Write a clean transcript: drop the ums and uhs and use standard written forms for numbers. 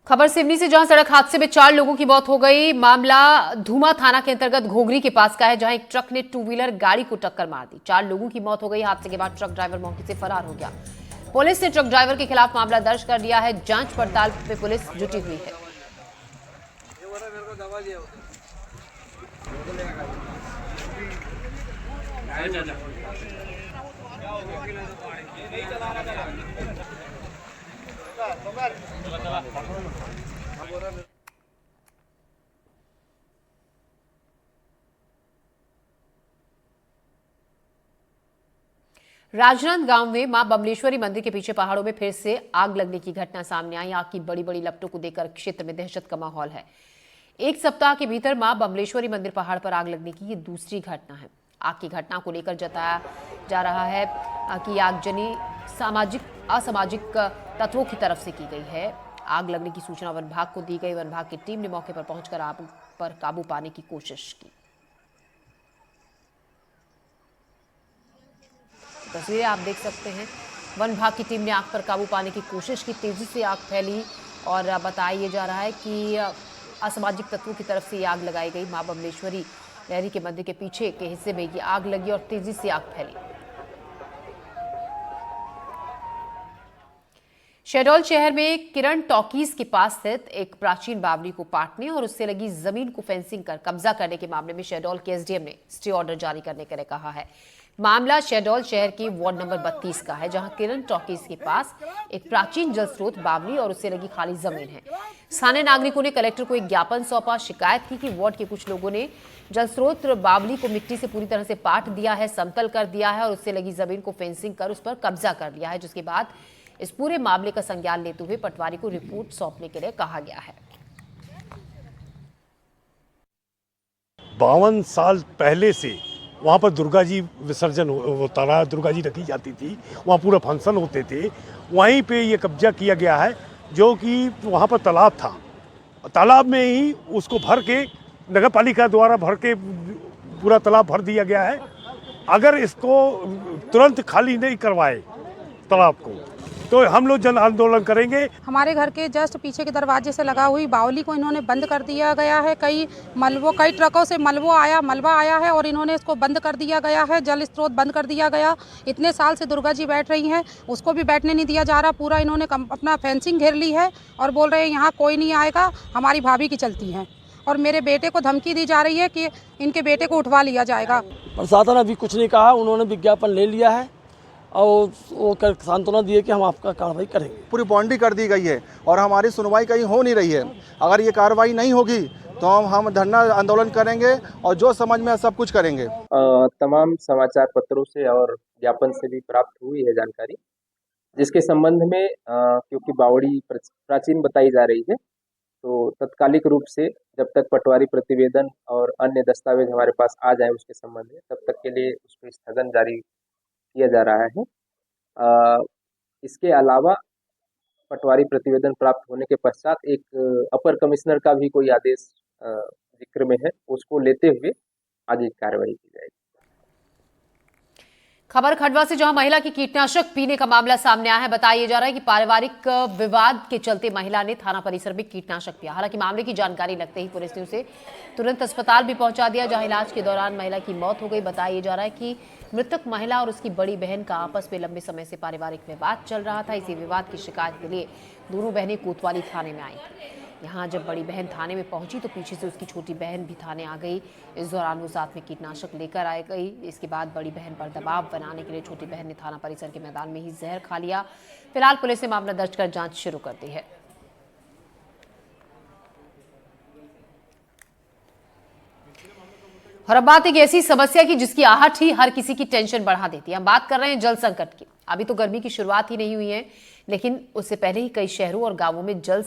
खबर सिवनी से, जहां सड़क हादसे में 4 लोगों की मौत हो गई। मामला धूमा थाना के अंतर्गत घोघरी के पास का है, जहां एक ट्रक ने 2 व्हीलर गाड़ी को टक्कर मार दी। 4 लोगों की मौत हो गई। हादसे के बाद ट्रक ड्राइवर मौके से फरार हो गया। पुलिस ने ट्रक ड्राइवर के खिलाफ मामला दर्ज कर लिया है। जांच पड़ताल में पुलिस जुटी हुई है। राजनांदगांव में मां बमलेश्वरी मंदिर के पीछे पहाड़ों में फिर से आग लगने की घटना सामने आई। आग की बड़ी बड़ी लपटों को देखकर क्षेत्र में दहशत का माहौल है। एक सप्ताह के भीतर मां बमलेश्वरी मंदिर पहाड़ पर आग लगने की ये दूसरी घटना है। आग की घटना को लेकर जताया जा रहा है कि आगजनी असामाजिक तत्वों की तरफ से की गई है। आग लगने की सूचना वन विभाग को दी गई। वन विभाग की टीम ने मौके पर पहुंचकर आग पर काबू पाने की कोशिश की। तस्वीरें आप देख सकते हैं। वन विभाग की टीम ने आग पर काबू पाने की कोशिश की। तेजी से आग फैली और बताया जा रहा है कि असामाजिक तत्वों की तरफ से ये आग लगाई गई। मां बमलेश्वरी लहरी के मंदिर के पीछे के हिस्से में ये आग लगी और तेजी से आग फैली। शहडोल शहर में किरण टॉकीज के पास स्थित एक प्राचीन बावली को पाटने और उससे लगी जमीन को फेंसिंग कर कब्जा करने के मामले में शहडोल के एसडीएम ने स्टे ऑर्डर जारी करने के लिए कहा है। मामला शहडोल शहर के वार्ड नंबर 32 का है, जहां किरण टॉकीज के पास एक प्राचीन जल स्रोत बावली और उससे लगी खाली जमीन है। स्थानीय नागरिकों ने कलेक्टर को एक ज्ञापन सौंपा। शिकायत की कि वार्ड के कुछ लोगों ने जल स्रोत बावली को मिट्टी से पूरी तरह से पाट दिया है, समतल कर दिया है और उससे लगी जमीन को फेंसिंग कर उस पर कब्जा कर लिया है, जिसके बाद इस पूरे मामले का संज्ञान लेते हुए पटवारी को रिपोर्ट सौंपने के लिए कहा गया है। 52 साल पहले से वहाँ पर दुर्गा जी विसर्जन होता रहा, दुर्गा जी रखी जाती थी, वहाँ पूरा फंक्शन होते थे। वहीं पे ये कब्जा किया गया है, जो कि वहाँ पर तालाब था। तालाब में ही उसको भर के नगर पालिका द्वारा भर के पूरा तालाब भर दिया गया है। अगर इसको तुरंत खाली नहीं करवाए तालाब को, तो हम लोग जन आंदोलन करेंगे। हमारे घर के जस्ट पीछे के दरवाजे से लगा हुई बावली को इन्होंने बंद कर दिया गया है। कई ट्रकों से मलबा आया है और इन्होंने इसको बंद कर दिया गया है। जल स्रोत बंद कर दिया गया। इतने साल से दुर्गा जी बैठ रही हैं, उसको भी बैठने नहीं दिया जा रहा। पूरा इन्होंने अपना फेंसिंग घेर ली है और बोल रहे हैं यहाँ कोई नहीं आएगा, हमारी भाभी की चलती हैं। और मेरे बेटे को धमकी दी जा रही है कि इनके बेटे को उठवा लिया जाएगा। प्रशासन अभी कुछ नहीं कहा, उन्होंने विज्ञापन ले लिया है और वो सांत्वना दिए कि हम आपका कार्रवाई करेंगे। पूरी बाउंड्री कर दी गई है और हमारी सुनवाई कहीं हो नहीं रही है। अगर ये कार्रवाई नहीं होगी तो हम धरना आंदोलन करेंगे और जो समझ में सब कुछ करेंगे। तमाम समाचार पत्रों से और ज्ञापन से भी प्राप्त हुई है जानकारी, जिसके संबंध में क्योंकि बावड़ी प्राचीन बताई जा रही है, तो तत्कालिक रूप से जब तक पटवारी प्रतिवेदन और अन्य दस्तावेज हमारे पास आ जाए उसके संबंध में, तब तक के लिए उस पर स्थगन जारी किया जा रहा है। इसके अलावा पटवारी प्रतिवेदन प्राप्त होने के पश्चात एक अपर कमिश्नर का भी कोई आदेश जिक्र में है, उसको लेते हुए आगे कार्रवाई की जाएगी। खबर खंडवा से, जहां महिला की कीटनाशक पीने का मामला सामने आया है। बताया जा रहा है कि पारिवारिक विवाद के चलते महिला ने थाना परिसर में कीटनाशक पिया। हालांकि मामले की जानकारी लगते ही पुलिस ने उसे तुरंत अस्पताल भी पहुंचा दिया, जहां इलाज के दौरान महिला की मौत हो गई। बताया जा रहा है कि मृतक महिला और उसकी बड़ी बहन का आपस में लंबे समय से पारिवारिक विवाद चल रहा था। इसी विवाद की शिकायत के लिए दोनों बहनें कोतवाली थाने में आई थी। यहाँ जब बड़ी बहन थाने में पहुंची तो पीछे से उसकी छोटी बहन भी थाने आ गई। इस दौरान वो साथ में कीटनाशक लेकर आ गई। इसके बाद बड़ी बहन पर दबाव बनाने के लिए छोटी बहन ने थाना परिसर के मैदान में ही जहर खा लिया। फिलहाल पुलिस ने मामला दर्ज कर जांच शुरू कर दी है। और अब बात एक ऐसी समस्या की जिसकी आहट ही हर किसी की टेंशन बढ़ा देती है। हम बात कर रहे हैं जल संकट की। अभी तो गर्मी की शुरुआत ही नहीं हुई है, लेकिन उससे पहले ही कई शहरों और गांवों में जल